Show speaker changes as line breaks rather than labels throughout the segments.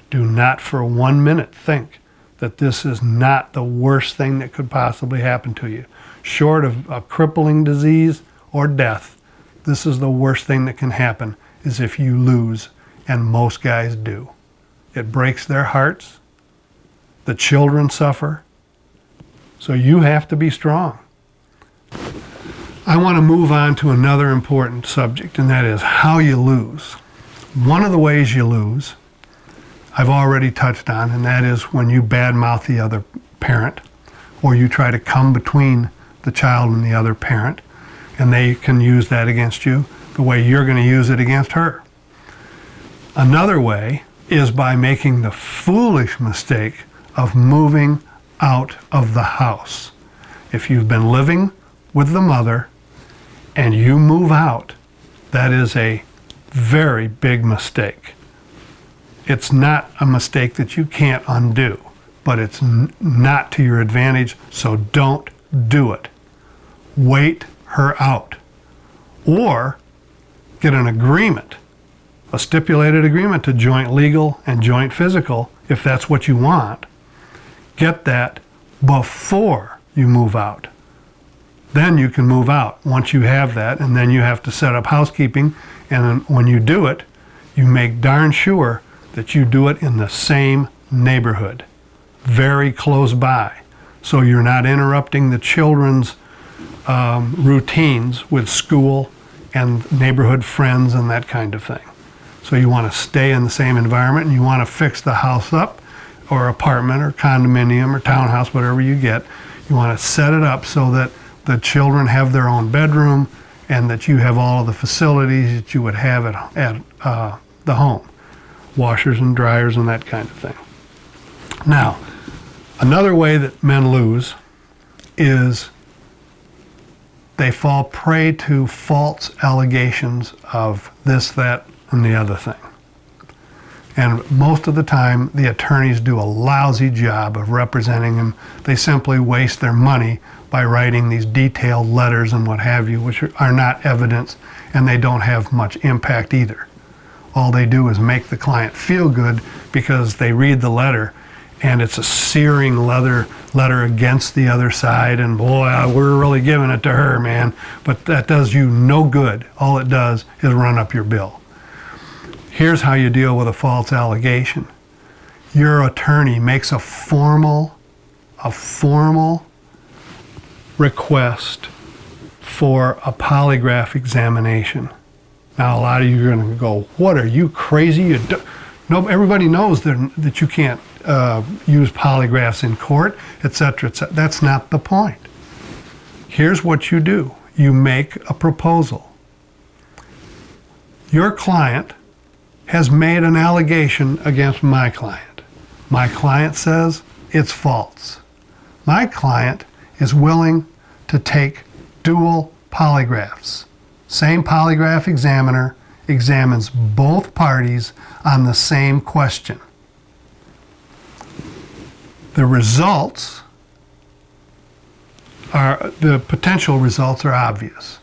Do not for 1 minute think that this is not the worst thing that could possibly happen to you. Short of a crippling disease or death, this is the worst thing that can happen, is if you lose, and most guys do. It breaks their hearts. The children suffer. So you have to be strong. I want to move on to another important subject, and that is how you lose. One of the ways you lose, I've already touched on, and that is when you badmouth the other parent, or you try to come between the child and the other parent, and they can use that against you the way you're going to use it against her. Another way is by making the foolish mistake of moving out of the house. If you've been living with the mother and you move out, that is a very big mistake. It's not a mistake that you can't undo, but it's not to your advantage, so don't do it. Wait her out. Or get an agreement, a stipulated agreement to joint legal and joint physical, if that's what you want. Get that before you move out. Then you can move out once you have that, and then you have to set up housekeeping, and when you do it, you make darn sure that you do it in the same neighborhood, very close by, so you're not interrupting the children's routines with school and neighborhood friends and that kind of thing. So you want to stay in the same environment, and you want to fix the house up, or apartment or condominium or townhouse, whatever you get. You want to set it up so that the children have their own bedroom and that you have all of the facilities that you would have at the home. Washers and dryers and that kind of thing. Now, another way that men lose is they fall prey to false allegations of this, that, and the other thing. And most of the time, the attorneys do a lousy job of representing them. They simply waste their money by writing these detailed letters and what have you, which are not evidence, and they don't have much impact either. All they do is make the client feel good because they read the letter, and it's a searing letter against the other side, and boy, we're really giving it to her, man. But that does you no good. All it does is run up your bill. Here's how you deal with a false allegation. Your attorney makes a formal request for a polygraph examination. Now, a lot of you are going to go, what, are you crazy? No, everybody knows that you can't use polygraphs in court, etc., etc. That's not the point. Here's what you do. You make a proposal. Your client has made an allegation against my client. My client says it's false. My client is willing to take dual polygraphs. Same polygraph examiner examines both parties on the same question. The results are, the potential results are obvious.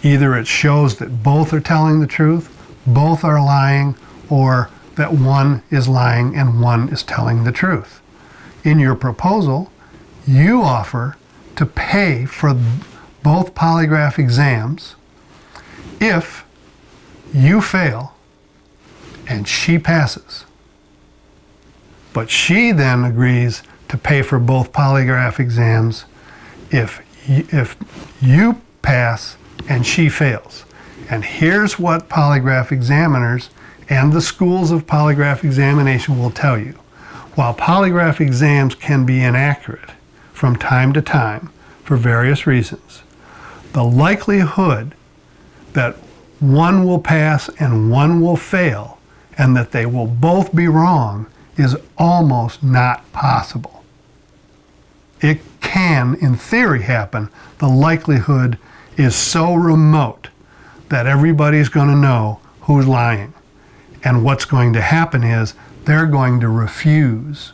Either it shows that both are telling the truth, both are lying, or that one is lying and one is telling the truth. In your proposal, you offer to pay for both polygraph exams if you fail and she passes. But she then agrees to pay for both polygraph exams if you pass and she fails. And here's what polygraph examiners and the schools of polygraph examination will tell you. While polygraph exams can be inaccurate from time to time for various reasons, the likelihood that one will pass and one will fail and that they will both be wrong is almost not possible. It can, in theory, happen. The likelihood is so remote that everybody's going to know who's lying. And what's going to happen is they're going to refuse.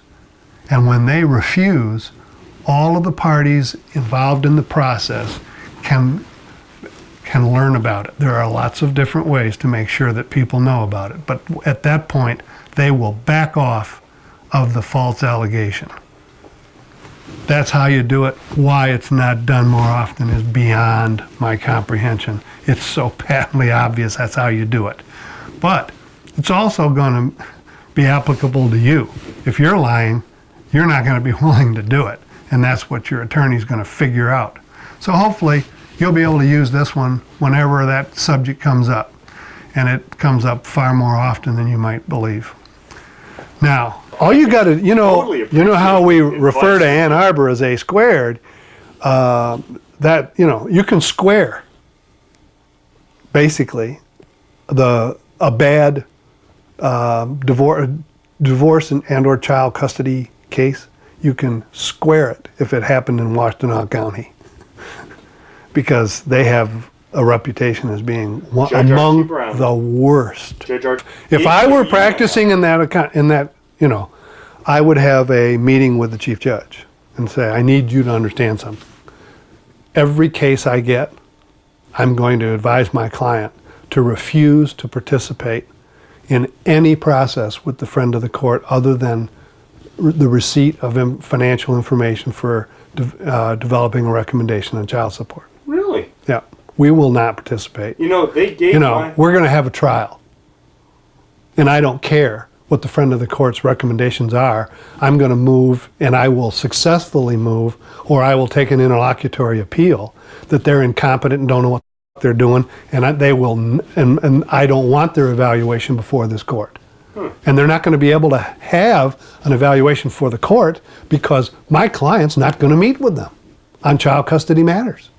And when they refuse, all of the parties involved in the process can can learn about it. There are lots of different ways to make sure that people know about it. But at that point, they will back off of the false allegation. That's how you do it. Why it's not done more often is beyond my comprehension. It's so patently obvious that's how you do it. But it's also going to be applicable to you. If you're lying, you're not going to be willing to do it. And that's what your attorney's going to figure out. So hopefully you'll be able to use this one whenever that subject comes up. And it comes up far more often than you might believe. Now, all you got to, you know how we refer to Ann Arbor as A squared, that, you can square, basically, a bad divorce and or child custody case. You can square it if it happened in Washtenaw County, because they have a reputation as being among the worst. If I were practicing in that, I would have a meeting with the chief judge and say, I need you to understand something. Every case I get, I'm going to advise my client to refuse to participate in any process with the friend of the court other than the receipt of financial information for developing a recommendation on child support.
Really?
Yeah. We will not participate.
They gave
we're going to have a trial. And I don't care what the friend of the court's recommendations are. I'm going to move, and I will successfully move, or I will take an interlocutory appeal that they're incompetent and don't know what they're doing, and I don't want their evaluation before this court. And they're not going to be able to have an evaluation for the court because my client's not going to meet with them on child custody matters.